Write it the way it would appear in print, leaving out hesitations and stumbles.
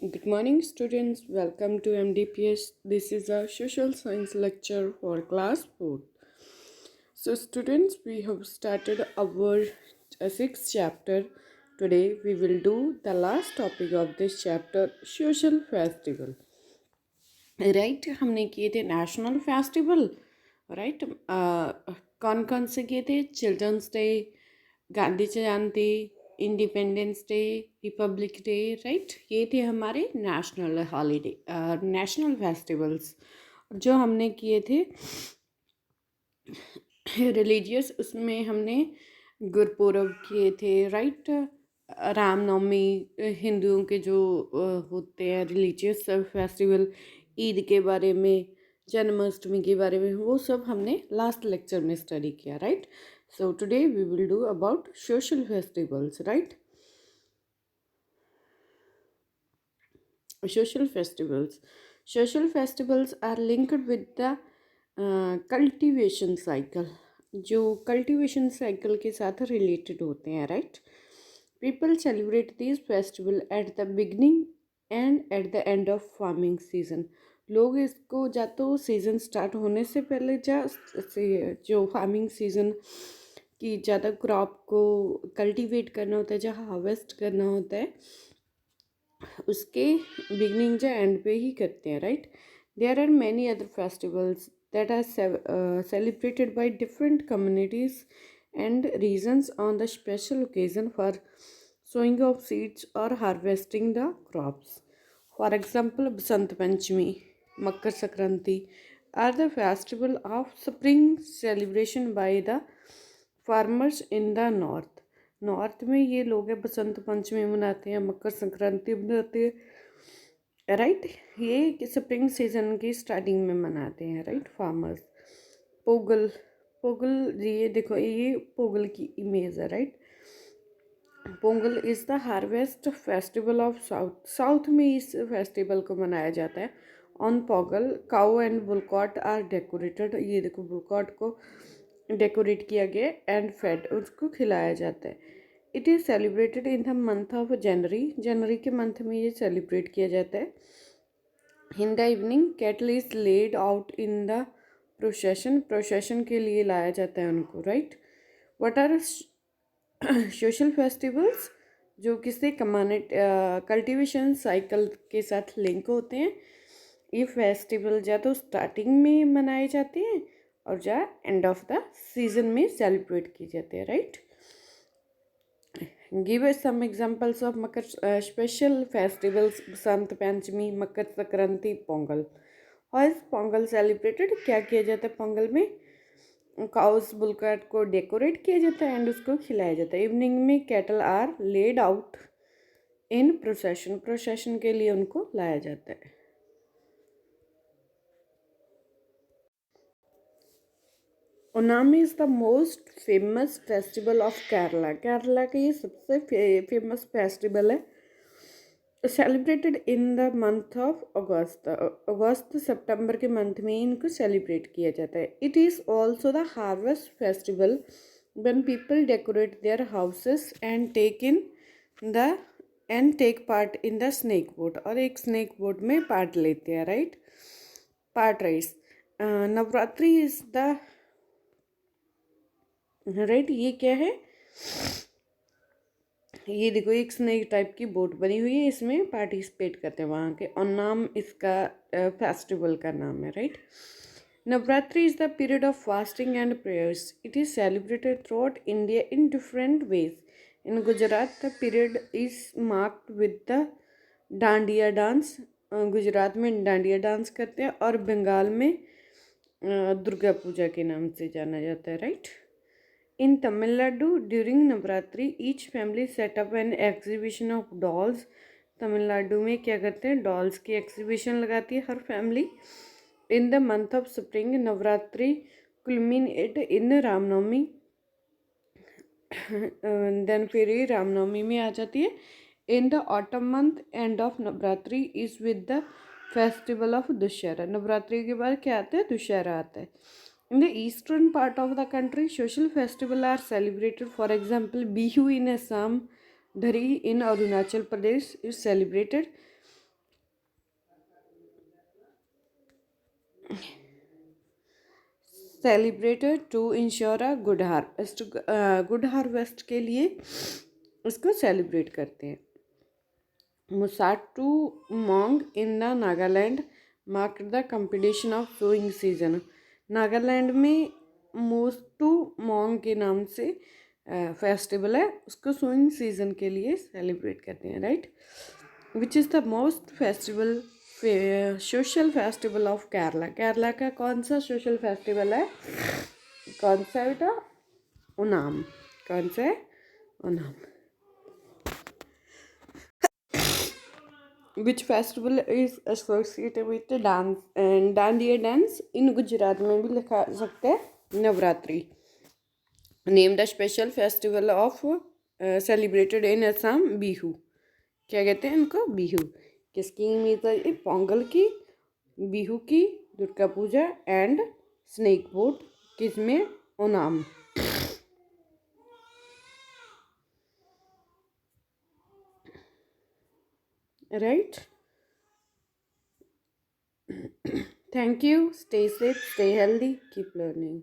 Good morning, students. Welcome to MDPS. This is a social science lecture for class 4. So, students, we have started our sixth chapter. Today, we will do the last topic of this chapter, social festival. Right हमने किए थे national festival right कौन कौन से किए थे Children's Day Gandhi Jayanti Independence Day Republic Day right ये थे हमारे नेशनल हॉलीडे नेशनल फेस्टिवल्स जो हमने किए थे रिलीजियस उसमें हमने गुरपुरब किए थे राइट रामनवमी हिंदुओं के जो होते हैं रिलीजियस फेस्टिवल ईद के बारे में जन्माष्टमी के बारे में वो सब हमने लास्ट लेक्चर में स्टडी किया right so today we will do about social festivals right social festivals are linked with the cultivation cycle जो कल्टीवेशन साइकिल के साथ रिलेटेड होते हैं right people celebrate this festival at the beginning and at the end of farming season लोग इसको या तो season start होने से पहले जो फार्मिंग सीज़न की ज़्यादा क्रॉप को कल्टीवेट करना होता है जहाँ हार्वेस्ट करना होता है उसके बिगनिंग या एंड पे ही करते हैं right there are many other festivals that are celebrated by different communities and regions on the special occasion for sowing of seeds or harvesting the crops. For example, Basant Panchami, Makar Sankranti are the festival of spring celebration by the farmers in the north. North में ये लोग बसंत पंचमी मनाते हैं मकर संक्रांति मनाते हैं right ये spring season की starting में मनाते हैं राइट फार्मर्स पोगल पोगल ये देखो ये पोगल की इमेज है right Pongal is the harvest festival of south में इस फेस्टिवल को मनाया जाता है on Pongal cow and bullock cart are decorated ये देखो बुलकॉट को डेकोरेट किया गया एंड फेड उसको खिलाया जाता है it is celebrated in the month of January के मंथ में ये सेलिब्रेट किया जाता है in the evening cattle is led out in the procession के लिए लाया जाता है उनको right what are social festivals जो किसी कल्टीवेशन साइकिल के साथ लिंक होते हैं ये फेस्टिवल या तो स्टार्टिंग में मनाए जाते हैं और या एंड ऑफ द सीजन में सेलिब्रेट किए जाते हैं right give us some examples of Makar special festivals Basant Panchami Makar Sankranti Pongal how is Pongal celebrated क्या किया जाता है पोंगल में काउस बुलकट को डेकोरेट किया जाता है एंड उसको खिलाया जाता है इवनिंग में cattle are led out in procession के लिए उनको लाया जाता है Onam is the most famous festival of Kerala Kerala का ये सबसे फेमस फेस्टिवल है celebrated in the month of August सितंबर के मंथ में इनको सेलिब्रेट किया जाता है it is also the harvest festival when people decorate their houses and take part in the snake boat और एक स्नेक बोट में पार्ट लेते हैं right part rice Navratri is the right ये क्या है ये देखो एक स्नेक टाइप की बोट बनी हुई है इसमें पार्टिसिपेट करते हैं वहाँ के और नाम इसका फेस्टिवल का नाम है right Navratri is the period of fasting and prayers it is celebrated through out India in different ways in Gujarat the period is marked with the dandiya dance Gujarat में डांडिया डांस करते हैं और बंगाल में दुर्गा पूजा के नाम से जाना जाता है right In Tamil Nadu, during Navratri, each family set up an exhibition of dolls. Tamil Nadu में क्या करते हैं डॉल्स की एग्जीबिशन लगाती है हर family in the month of spring Navratri culminate in Ramnavami then फिर ये रामनवमी में आ जाती है in the autumn month end of Navratri is with the festival of Dussehra Navratri के बाद क्या आता है दुशहरा आता है In the eastern part of the country, social festivals are celebrated. For example, Bihu in Assam, Dhari in Arunachal Pradesh is celebrated. Celebrated to ensure a good harvest, good harvest के लिए इसको सेलिब्रेट करते हैं। मुसाटू Mong in the Nagaland mark the competition of sowing season. Nagaland में मोस्टू मोंग के नाम से फेस्टिवल है, उसको सोइंग सीजन के लिए सेलिब्रेट करते हैं, right. Which is the most festival social festival of Kerala. Kerala का कौन सा सोशल फेस्टिवल है, कौन सा बेटा, ओनाम। कौन सा है, Onam. Which festival is associated with dance and dandiya dance, in Gujarat में भी लिखा सकते हैं Navratri. Name the special festival of celebrated in Assam, Bihu. क्या कहते हैं इनको, बिहू। किसकी मीत है, पोंगल की, बिहू की, Durga Puja and snake boat किसमें, Onam. Right. Thank you, stay safe, stay healthy, keep learning.